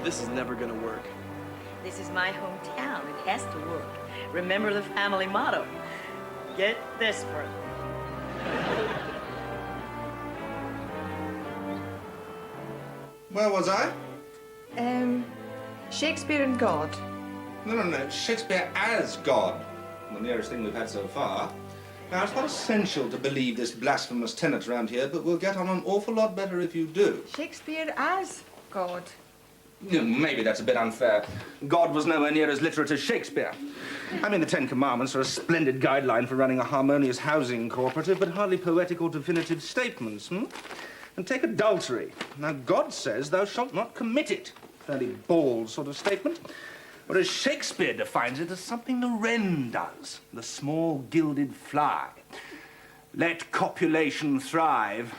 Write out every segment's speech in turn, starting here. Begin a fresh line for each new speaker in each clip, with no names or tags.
This is never gonna work.
This is my hometown. It has to work. Remember the family motto. Get desperate.
Where was I?
Shakespeare and God.
No. Shakespeare as God. The nearest thing we've had so far. Now, it's not essential to believe this blasphemous tenet around here, but we'll get on an awful lot better if you do.
Shakespeare as God.
Maybe that's a bit unfair. God was nowhere near as literate as Shakespeare. I mean, the Ten Commandments are a splendid guideline for running a harmonious housing cooperative, but hardly poetic or definitive statements, And take adultery. Now, God says thou shalt not commit it. Fairly bald sort of statement. Whereas Shakespeare defines it as something the wren does, the small gilded fly. Let copulation thrive.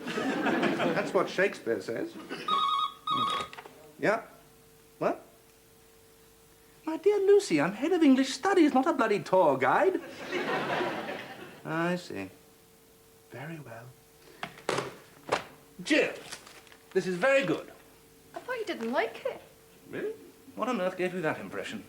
That's what Shakespeare says. Yeah? What? My dear Lucy, I'm head of English studies, not a bloody tour guide. I see. Very well. Jill, this is very good.
I thought you didn't like it.
Really? What on earth gave you that impression?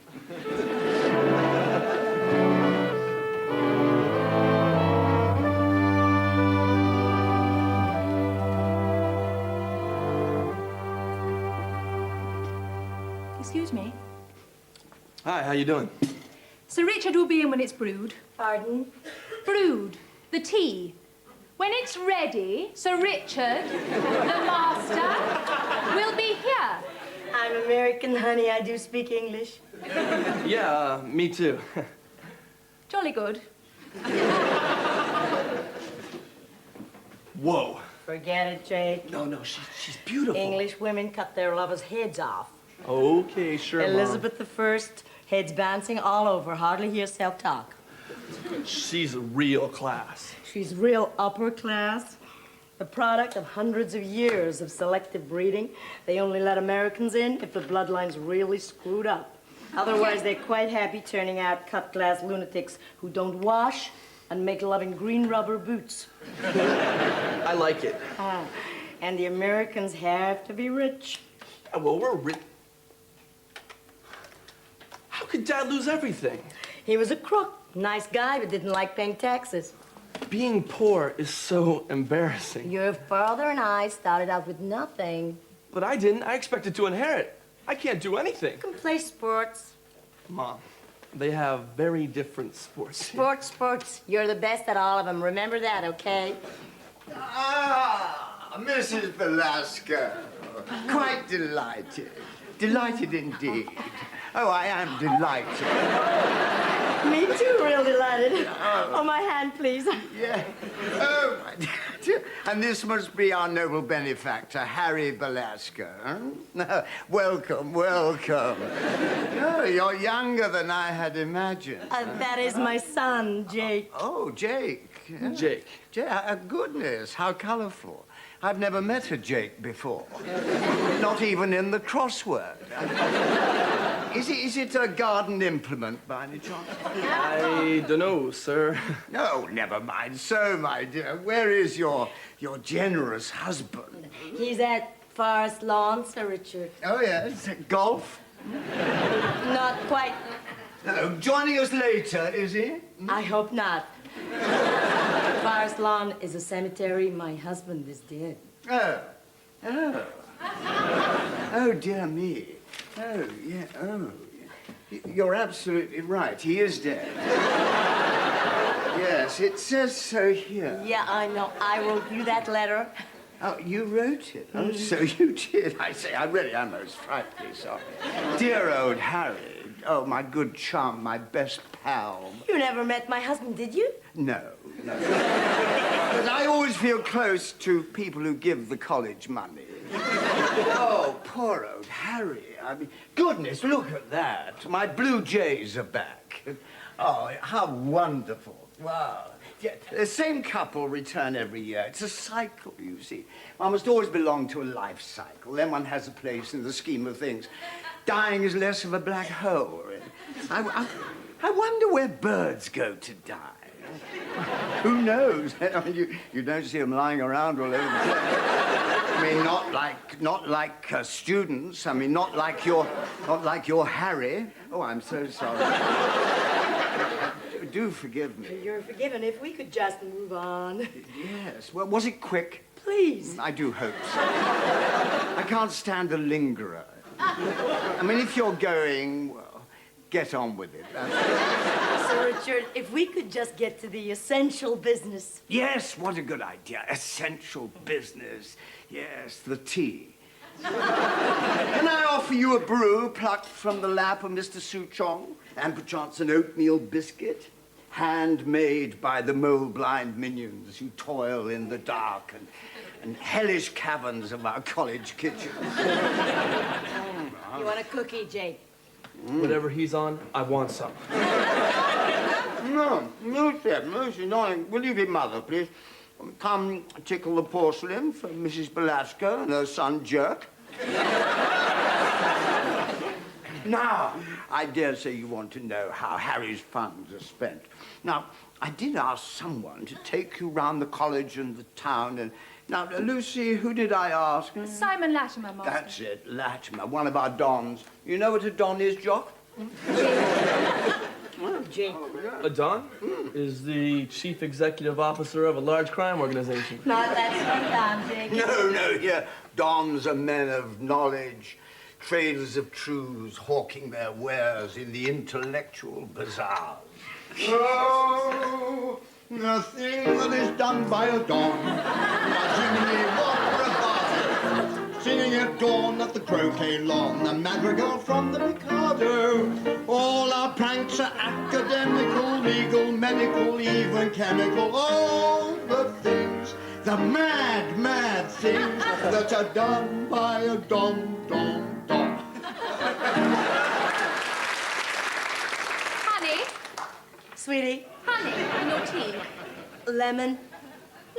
Excuse me.
Hi, how you doing?
Sir Richard will be in when it's brewed.
Pardon?
Brewed. The tea. When it's ready, Sir Richard, the master, will be here.
I'm American, honey. I do speak English.
Yeah, me too.
Jolly good.
Whoa.
Forget it, Jake.
No, she's beautiful.
English women cut their lovers' heads off.
Okay, sure, Mom.
Elizabeth I, heads bouncing all over, hardly hear self-talk.
She's a real class.
She's real upper class, the product of hundreds of years of selective breeding. They only let Americans in if the bloodline's really screwed up. Otherwise, they're quite happy turning out cut-class lunatics who don't wash and make love in green rubber boots.
I like it.
And the Americans have to be rich.
Well, we're rich. How could Dad lose everything?
He was a crook. Nice guy, but didn't like paying taxes.
Being poor is so embarrassing.
Your father and I started out with nothing.
But I didn't. I expected to inherit. I can't do anything.
You can play sports.
Mom, they have very different sports.
Sports. You're the best at all of them. Remember that, okay?
Ah, Mrs. Velasco. Quite delighted. Delighted indeed. Oh, I am delighted.
Me too, real delighted. Oh, my hand, please.
Yeah. Oh, my dear. And this must be our noble benefactor, Harry Velasco. Huh? Welcome. Oh, you're younger than I had imagined.
That is my son, Jake.
Oh, Jake.
Jake.
Goodness, how colorful. I've never met a Jake before. Not even in the crossword. Is it a garden implement, by any chance?
I don't know, sir.
No, never mind. So, my dear, where is your generous husband?
He's at Forest Lawn, Sir Richard.
Oh, yes. Golf?
Not quite.
No, joining us later, is he?
I hope not. Forest Lawn is a cemetery. My husband is dead.
Oh, dear me. Oh, yeah, You're absolutely right. He is dead. Yes, it says so here.
Yeah, I know. I wrote you that letter.
Oh, you wrote it? Oh, so you did. I say, I really am most frightfully sorry. Dear old Harry. Oh, my good chum, my best pal.
You never met my husband, did you?
No. But I always feel close to people who give the college money. Oh, poor old Harry. I mean, goodness, look at that. My blue jays are back. Oh, how wonderful. Wow. Yeah, the same couple return every year. It's a cycle, you see. One must always belong to a life cycle. Then one has a place in the scheme of things. Dying is less of a black hole. I wonder where birds go to die. Who knows? I mean, you don't see them lying around all over the place. I mean, not like students. I mean, not like your Harry. Oh, I'm so sorry. Do forgive me.
You're forgiven if we could just move on.
Yes. Well, was it quick?
Please.
I do hope so. I can't stand a lingerer. I mean, if you're going, well, get on with it.
Sir Richard, if we could just get to the essential business.
Yes, what a good idea. Essential business. Yes, the tea. Can I offer you a brew plucked from the lap of Mr. Souchong? And perchance an oatmeal biscuit? Handmade by the mole-blind minions who toil in the dark and hellish caverns of our college kitchens.
You want a cookie, Jake?
Whatever he's on, I want some.
No, Lucy, darling, will you be mother, please? Come tickle the porcelain for Mrs. Belasco and her son Jerk. Now, I dare say you want to know how Harry's funds are spent. Now, I did ask someone to take you round the college and the town and... Now, Lucy, who did I ask?
Simon Latimer, Master.
That's it, Latimer, one of our dons. You know what a don is, Jock?
Jake.
A Don is the chief executive officer of a large crime organization.
No, that's not Don, Jake.
No, yeah. Dons are men of knowledge, traders of truths, hawking their wares in the intellectual bazaars. Oh, nothing that is done by a don. Now, Jiminy, what a bother. Singing at dawn at the croquet lawn, the madrigal from the Mikado. All our pranks are academical, legal, medical, even chemical. All the things, the mad, mad things that are done by a don.
Honey,
Sweetie,
honey, in your tea.
lemon,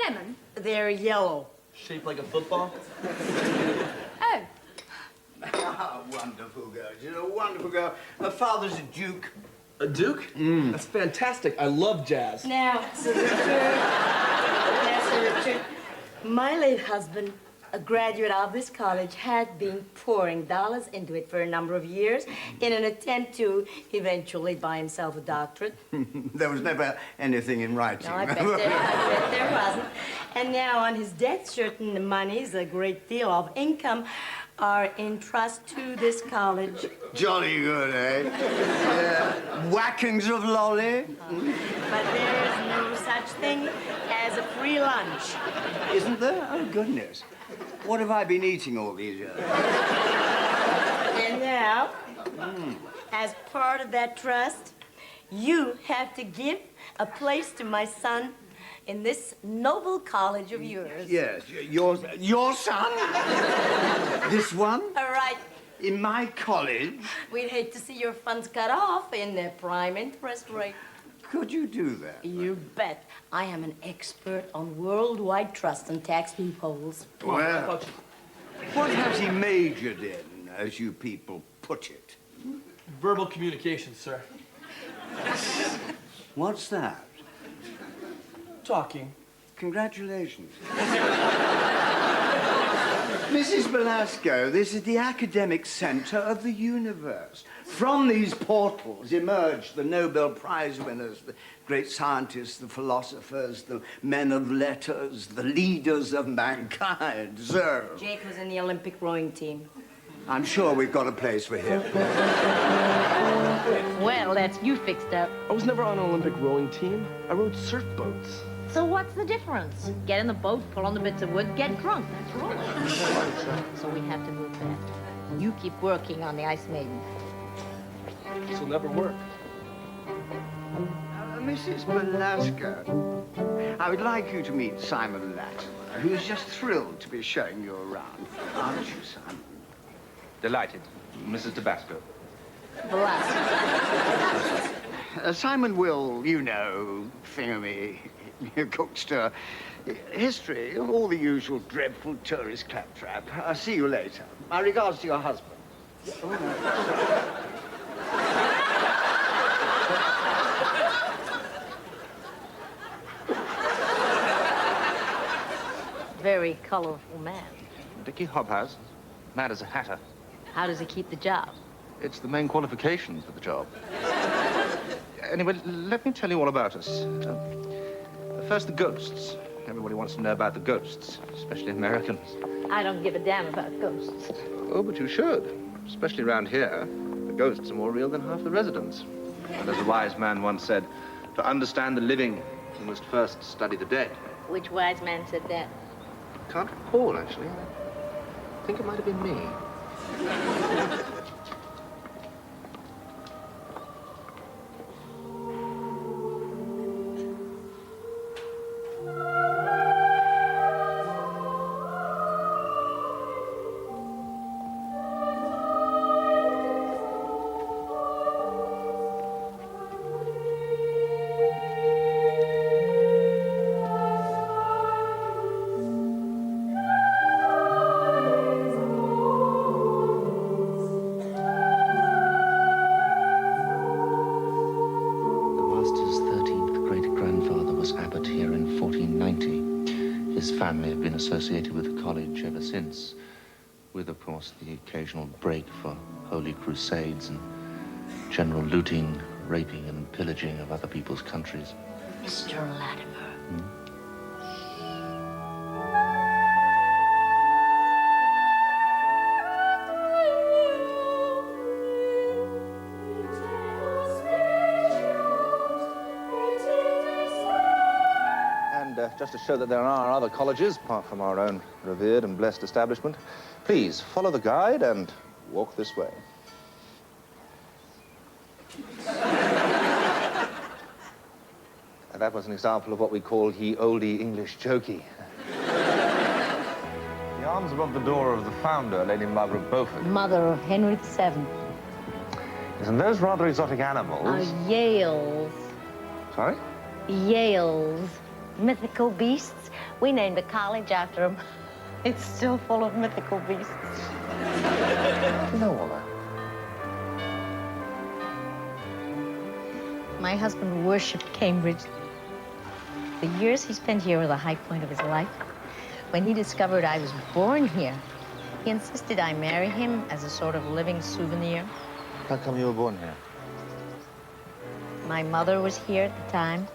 Lemon?
they're yellow.
Shaped like a football.
Oh,
Ah, wonderful girl. She's a wonderful girl. Her father's a duke.
A Duke? That's fantastic. I love jazz.
Now, Sir Richard, my late husband, a graduate of this college, had been pouring dollars into it for a number of years in an attempt to eventually buy himself a doctorate.
There was never anything in writing.
No, I bet there wasn't. And now on his death, certain monies, a great deal of income, are in trust to this college.
Jolly good, eh? Whackings of lolly.
But there is no such thing as a free lunch.
Isn't there? Oh, goodness. What have I been eating all these years?
And now, as part of that trust, you have to give a place to my son in this noble college of yours.
Yes, your son? This one?
All right.
In my college?
We'd hate to see your funds cut off in their prime interest rate.
Could you do that?
You bet. I am an expert on worldwide trust and tax loopholes.
Well, what has he majored in, as you people put it?
Verbal communication, sir.
What's that?
Talking.
Congratulations. Mrs. Belasco, this is the academic center of the universe. From these portals emerge the Nobel Prize winners, the great scientists, the philosophers, the men of letters, the leaders of mankind. So,
Jake was in the Olympic rowing team.
I'm sure we've got a place for him.
Well, that's you fixed up.
I was never on an Olympic rowing team. I rowed surf boats.
So what's the difference? Get in the boat, pull on the bits of wood, get drunk. That's rolling. So we have to move fast. You keep working on the Ice Maiden.
This'll never work.
Mrs. Belasco, I would like you to meet Simon Latimer, who's just thrilled to be showing you around. Aren't you, Simon?
Delighted. Mrs. Tabasco.
Simon will, you know, thingamy, cookster, history, all the usual dreadful tourist claptrap. I'll see you later. My regards to your husband.
Very colorful man.
Dickie Hobhouse, mad as a hatter.
How does he keep the job?
It's the main qualification for the job. Anyway, let me tell you all about us. First, the ghosts. Everybody wants to know about the ghosts, especially Americans.
I don't give a damn about ghosts.
Oh, but you should. Especially around here. The ghosts are more real than half the residents. And as a wise man once said, to understand the living, you must first study the dead.
Which wise man said that?
Can't recall, actually. I think it might have been me. Family have been associated with the college ever since, with, of course, the occasional break for holy crusades and general looting, raping, and pillaging of other people's countries.
Mr. Latimer.
Just to show that there are other colleges, apart from our own revered and blessed establishment, please follow the guide and walk this way. That was an example of what we call ye olde English jokey. The arms above the door of the founder, Lady Margaret Beaufort.
Mother of Henry VII.
Yes, and those rather exotic animals...
Yales.
Sorry?
Yales. Mythical beasts. We named the college after them. It's still full of mythical beasts.
You know all that?
My husband worshipped Cambridge. The years he spent here were the high point of his life. When he discovered I was born here, he insisted I marry him as a sort of living souvenir.
How come you were born here?
My mother was here at the time.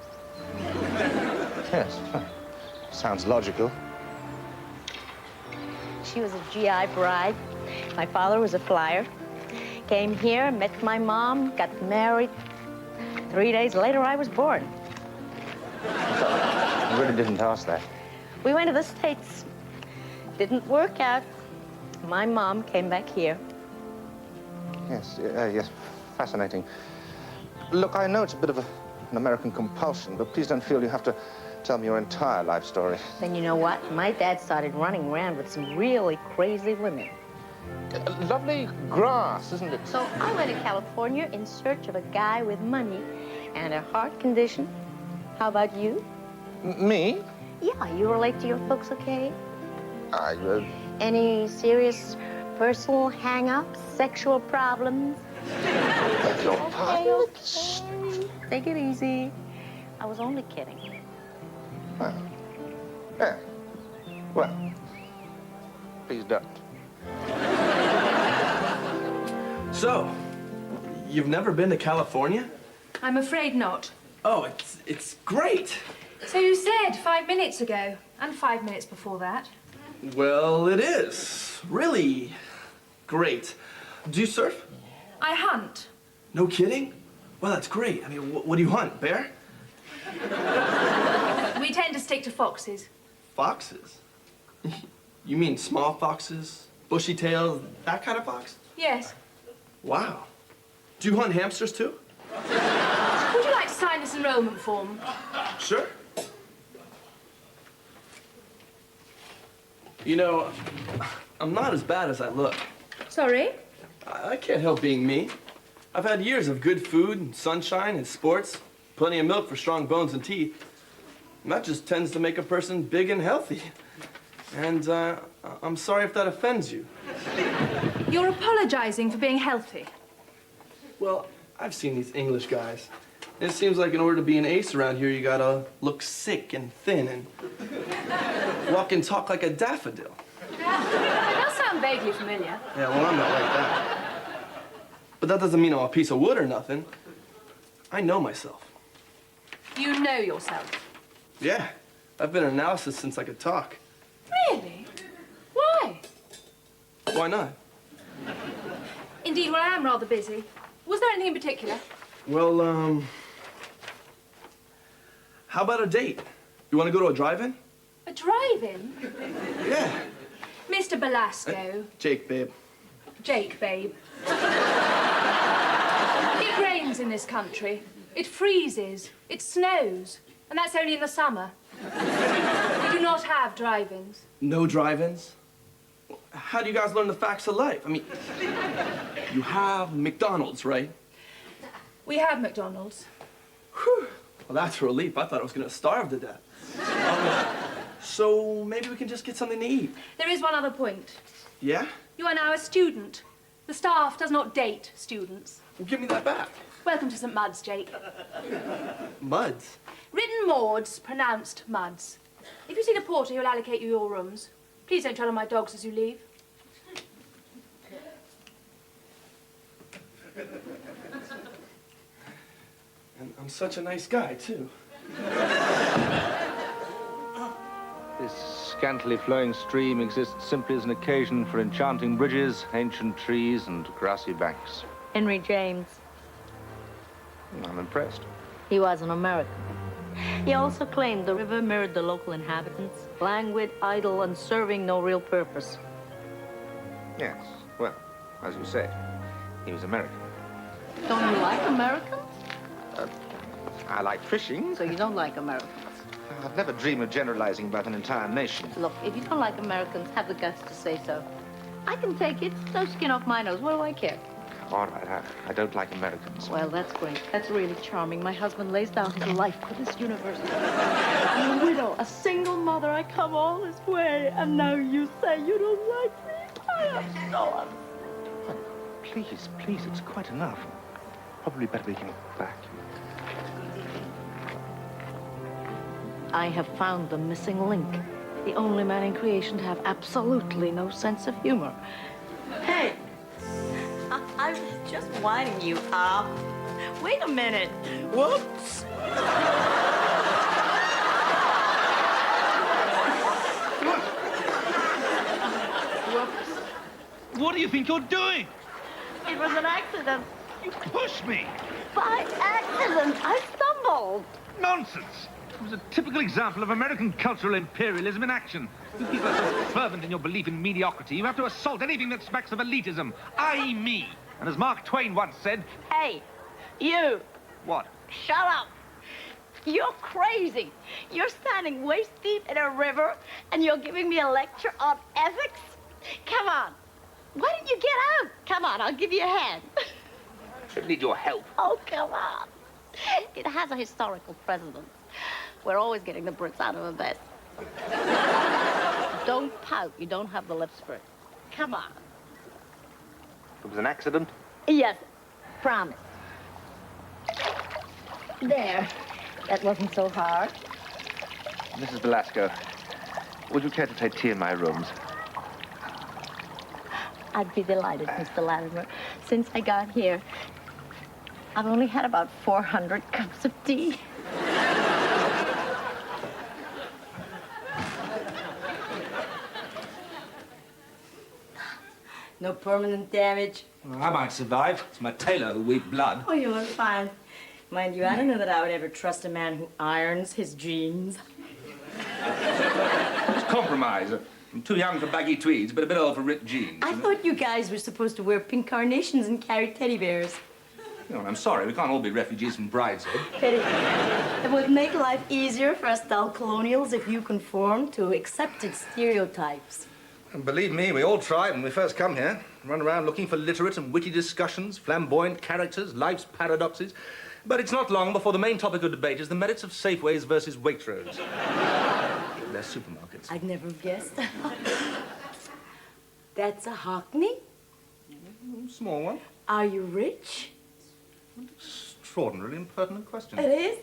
Yes. Sounds logical.
She was a GI bride. My father was a flyer. Came here, met my mom, got married. 3 days later, I was born.
I really didn't ask that.
We went to the States. Didn't work out. My mom came back here.
Yes, yes. Fascinating. Look, I know it's a bit of an American compulsion, but please don't feel you have to tell me your entire life story.
Then you know what? My dad started running around with some really crazy women.
Lovely grass, isn't it?
So I went to California in search of a guy with money and a heart condition. How about you?
Me?
Yeah, you relate to your folks okay?
I,
Any serious personal hang-ups, sexual problems?
beg your pardon?
Okay. Take it easy. I was only kidding.
Well, yeah. Well, please don't.
So, you've never been to California?
I'm afraid not.
Oh, it's great.
So you said 5 minutes ago, and 5 minutes before that.
Well, it is. Really great. Do you surf?
I hunt.
No kidding? Well, that's great. I mean, what do you hunt? Bear?
We tend to stick to foxes.
Foxes? You mean small foxes? Bushy tails? That kind of fox?
Yes.
Wow. Do you hunt hamsters, too?
Would you like to sign this enrollment form?
Sure. You know, I'm not as bad as I look.
Sorry?
I can't help being me. I've had years of good food and sunshine and sports, plenty of milk for strong bones and teeth. And that just tends to make a person big and healthy. And I'm sorry if that offends you.
You're apologizing for being healthy.
Well, I've seen these English guys. It seems like in order to be an ace around here, you gotta look sick and thin and walk and talk like a daffodil.
It does sound vaguely familiar.
Yeah, well, I'm not like that. But that doesn't mean I'm a piece of wood or nothing. I know myself.
You know yourself.
Yeah, I've been an analysis since I could talk.
Really? Why?
Why not?
Indeed, well, I am rather busy. Was there anything in particular?
Well, how about a date? You want to go to a drive-in?
A drive-in?
Yeah.
Mr. Belasco.
Jake, babe.
Jake, babe. It rains in this country. It freezes. It snows. And that's only in the summer. We do not have drive-ins.
No drive-ins? How do you guys learn the facts of life? I mean, you have McDonald's, right?
We have McDonald's.
Whew. Well, that's a relief. I thought I was going to starve to death. So maybe we can just get something to eat.
There is one other point.
Yeah?
You are now a student. The staff does not date students.
Well, give me that back.
Welcome to St. Mud's, Jake.
Muds?
Written Mauds, pronounced Muds. If you see the porter, he'll allocate you your rooms. Please don't tread on my dogs as you leave.
And I'm such a nice guy, too.
This scantily flowing stream exists simply as an occasion for enchanting bridges, ancient trees, and grassy banks.
Henry James.
I'm impressed.
He was an American. He also claimed the river mirrored the local inhabitants, languid, idle, and serving no real purpose.
Yes, well, as you say, he was American.
Don't you like Americans?
I like fishing.
So you don't like Americans?
I've never dreamed of generalizing about an entire nation.
Look, if you don't like Americans, have the guts to say so. I can take it. No skin off my nose. What do I care?
All right, I don't like Americans.
Well, that's great. That's really charming. My husband lays down his life for this university. I'm a widow, a single mother. I come all this way, and now you say you don't like me. I am so upset.
Please, it's quite enough. Probably better we go back.
I have found the missing link. The only man in creation to have absolutely no sense of humor. Hey, I was just winding you up. Wait a minute. Whoops. Whoops.
What do you think you're doing?
It was an accident.
You pushed me.
By accident. I stumbled.
Nonsense. It was a typical example of American cultural imperialism in action. You people are so fervent in your belief in mediocrity, you have to assault anything that smacks of elitism, i.e. me. And as Mark Twain once said...
Hey, you.
What?
Shut up. You're crazy. You're standing waist deep in a river, and you're giving me a lecture on ethics? Come on. Why don't you get out? Come on, I'll give you a hand.
I need your help.
Oh, come on. It has a historical precedent. We're always getting the Brits out of a bed. Don't pout. You don't have the lips for it. Come on.
It was an accident?
Yes, promise. There. That wasn't so hard.
Mrs. Belasco, would you care to take tea in my rooms?
I'd be delighted, Mr. Latimer. Since I got here, I've only had about 400 cups of tea.
No permanent damage.
Well, I might survive. It's my tailor who weep blood.
Oh, you look fine. Mind you, I don't know that I would ever trust a man who irons his jeans.
It's compromise. I'm too young for baggy tweeds, but a bit old for ripped jeans.
I thought you guys were supposed to wear pink carnations and carry teddy bears.
No, I'm sorry. We can't all be refugees from Brideshead.
Pity. It would make life easier for us dull colonials if you conform to accepted stereotypes.
And believe me, we all try when we first come here. Run around looking for literate and witty discussions, flamboyant characters, life's paradoxes. But it's not long before the main topic of debate is the merits of Safeways versus Waitrose. They're supermarkets.
I'd never have guessed. That's a Hockney?
Small one.
Are you rich?
Extraordinarily impertinent question.
It is?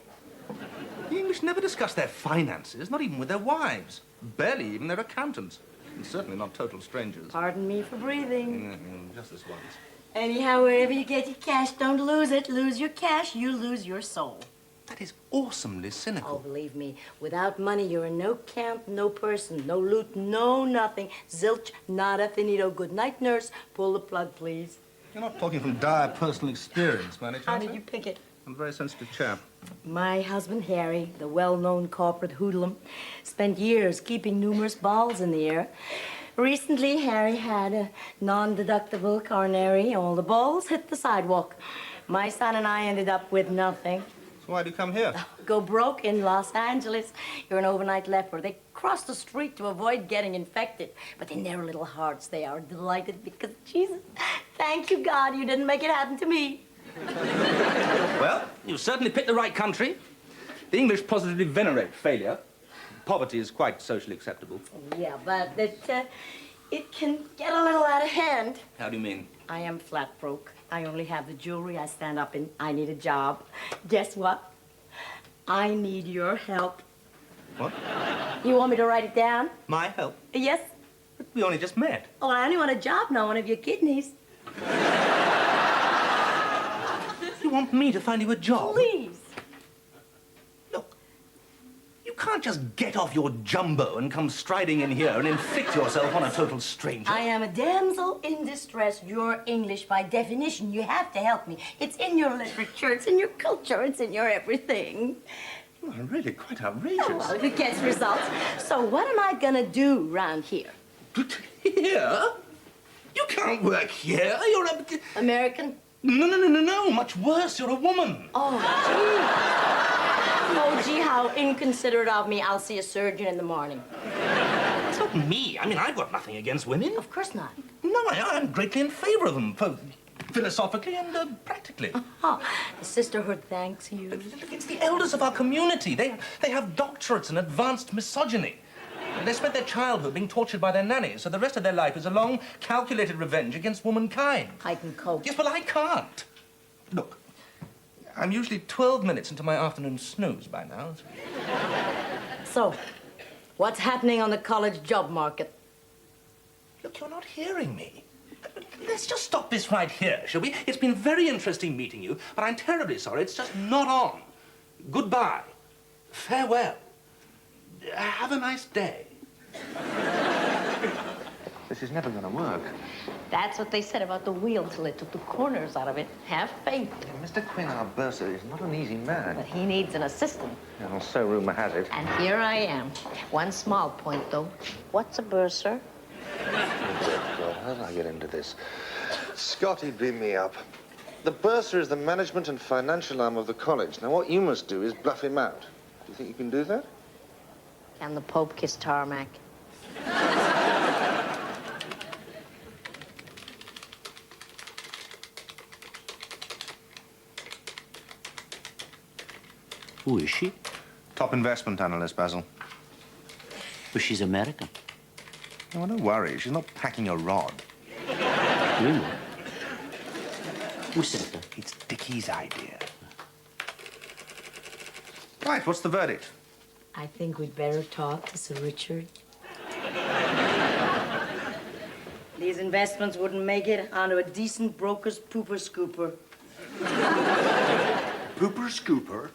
The English never discuss their finances, not even with their wives. Barely even their accountants. And certainly not total strangers.
Pardon me for breathing.
Just this once.
Anyhow, wherever you get your cash, don't lose it. Lose your cash, you lose your soul.
That is awesomely
Oh,
cynical.
believe me, without money, you're in no camp, no person, no loot, no nothing. Zilch, nada, finito. Good night, nurse. Pull the plug, please.
You're not talking from dire personal experience, by any chance?
How did you pick it?
I'm a very sensitive chap.
My husband, Harry, the well-known corporate hoodlum, spent years keeping numerous balls in the air. Recently, Harry had a non-deductible coronary. All the balls hit the sidewalk. My son and I ended up with nothing.
So why do you come here?
Go broke in Los Angeles. You're an overnight leper. They cross the street to avoid getting infected. But in their little hearts, they are delighted because, Jesus, thank you, God, you didn't make it happen to me.
Well, you certainly picked the right country. The English positively venerate failure. Poverty is quite socially acceptable.
Yeah, but it can get a little out of hand.
How do you mean?
I am flat broke. I only have the jewelry I stand up in. I need a job. Guess what? I need your help.
What?
You want me to write it down?
My help?
Yes?
We only just met.
Oh, I only want a job, not one of your kidneys.
You want me to find you a job?
Please.
Look, you can't just get off your jumbo and come striding in here and inflict yourself on a total stranger.
I am a damsel in distress. You're English by definition. You have to help me. It's in your literature, it's in your culture, it's in your everything.
You are really quite outrageous.
Oh, well, if it gets results. So what am I gonna do round here?
Here? You can't work here. You're a...
American?
No. Much worse. You're a woman.
Oh, gee. Oh, gee, how inconsiderate of me. I'll see a surgeon in the morning.
It's not me. I mean, I've got nothing against women.
Of course not.
No, I'm greatly in favor of them, both philosophically and practically.
Oh, the sisterhood thanks you.
Look, it's the elders of our community. They have doctorates in advanced misogyny. They spent their childhood being tortured by their nannies, so the rest of their life is a long, calculated revenge against womankind.
I can cope.
Yes, well, I can't. Look, I'm usually 12 minutes into my afternoon snooze by now.
So, what's happening on the college job market?
Look, you're not hearing me. Let's just stop this right here, shall we? It's been very interesting meeting you, but I'm terribly sorry. It's just not on. Goodbye. Farewell. Have a nice day.
This is never going to work.
That's what they said about the wheel till they took the corners out of it. Have faith.
Mr. Quinn, our bursar, is not an easy man.
But he needs an assistant.
Well, so rumor has it.
And here I am. One small point, though. What's a bursar?
How did I get into this? Scotty beat me up. The bursar is the management and financial arm of the college. Now, what you must do is bluff him out. Do you think you can do that?
Can the Pope kiss tarmac?
Who is she?
Top investment analyst, Basil.
But she's American.
Oh, don't worry. She's not packing a rod.
Really? Who said that?
It's Dickie's idea. Right, what's the verdict?
I think we'd better talk to Sir Richard. These investments wouldn't make it onto a decent broker's pooper scooper.
Pooper scooper?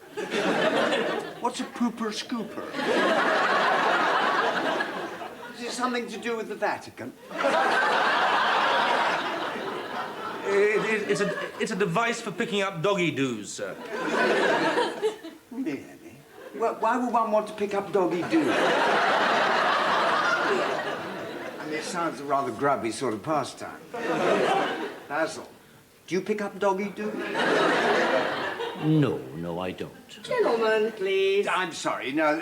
What's a pooper scooper? Is it something to do with the Vatican?
It's a device for picking up doggy-doos, sir.
Really? Well, why would one want to pick up doggy-doo? I mean, it sounds a rather grubby sort of pastime. Basil, do you pick up doggy-doo?
No, I don't.
Gentlemen, please.
I'm sorry. No,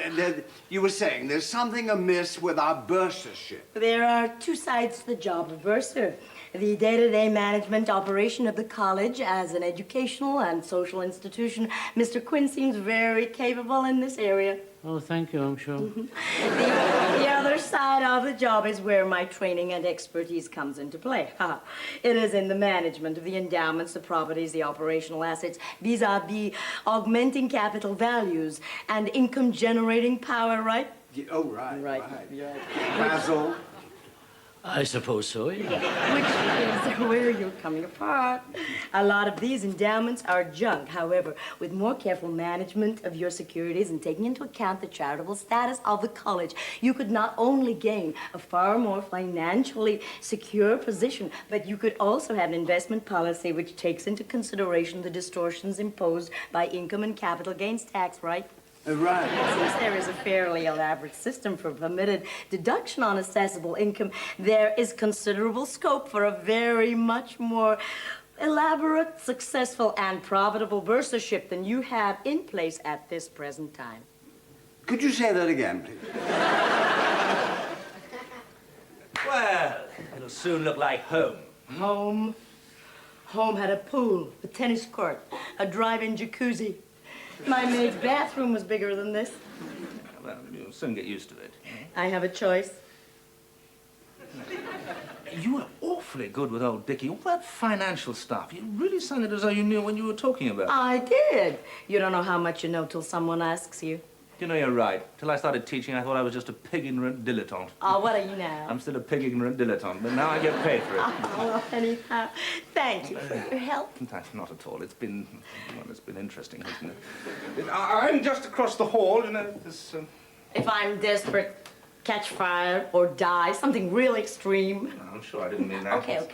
you were saying there's something amiss with our bursarship.
There are two sides to the job of bursar. The day-to-day management operation of the college as an educational and social institution. Mr. Quinn seems very capable in this area.
Oh, thank you, I'm sure.
The other side of the job is where my training and expertise comes into play. It is in the management of the endowments, the properties, the operational assets, vis-a-vis augmenting capital values and income-generating power, right?
Oh, right.
Right.
Basil,
I suppose so, yeah.
Which is where you're coming apart. A lot of these endowments are junk. However, with more careful management of your securities and taking into account the charitable status of the college, you could not only gain a far more financially secure position, but you could also have an investment policy which takes into consideration the distortions imposed by income and capital gains tax, right?
Right.
Since there is a fairly elaborate system for permitted deduction on assessable income, there is considerable scope for a very much more elaborate, successful, and profitable bursarship than you have in place at this present time.
Could you say that again, please?
Well, it'll soon look like home.
Home. Home had a pool, a tennis court, a drive-in jacuzzi. My maid's bathroom was bigger than this.
Well, you'll soon get used to it.
I have a choice.
You were awfully good with old Dickie. All that financial stuff. You really sounded as though you knew what you were talking about.
I did. You don't know how much you know till someone asks you.
You know, you're right. Till I started teaching, I thought I was just a pig-ignorant dilettante.
Oh, what are you now?
I'm still a pig-ignorant dilettante, but now I get paid for it.
Oh, well, anyhow, thank you for your help.
Not at all. It's been interesting, hasn't it? I'm just across the hall, you know, this...
If I'm desperate, catch fire or die, something real extreme.
No, I'm sure I didn't mean that.
Okay,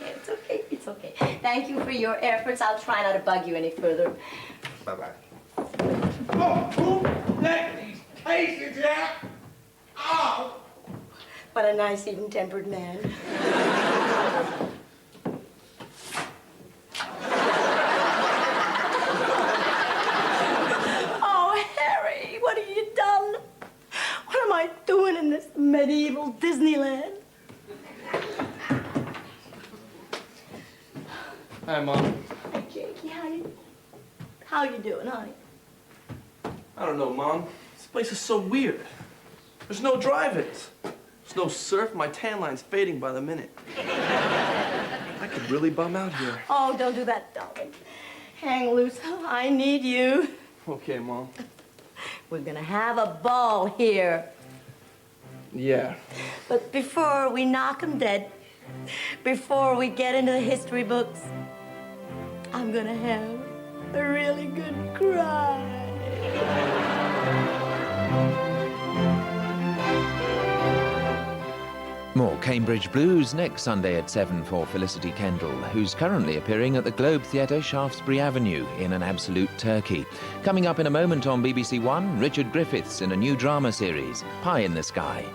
it's okay. Thank you for your efforts. I'll try not to bug you any further.
Bye-bye.
Oh, who let these cases out? Oh!
What a nice, even-tempered man. Oh, Harry, what have you done? What am I doing in this medieval Disneyland?
Hi, Mom.
Hi, Jakey. How you doing, honey?
I don't know, Mom. This place is so weird. There's no drive-ins. There's no surf. My tan line's fading by the minute. I could really bum out here.
Oh, don't do that, darling. Hang loose. I need you.
Okay, Mom.
We're gonna have a ball here.
Yeah.
But before we knock 'em dead, before we get into the history books, I'm gonna have a really good cry.
More Cambridge Blues next Sunday at 7 for Felicity Kendal, who's currently appearing at the Globe Theatre, Shaftesbury Avenue, in An Absolute Turkey. Coming up in a moment on BBC One, Richard Griffiths in a new drama series, Pie in the Sky.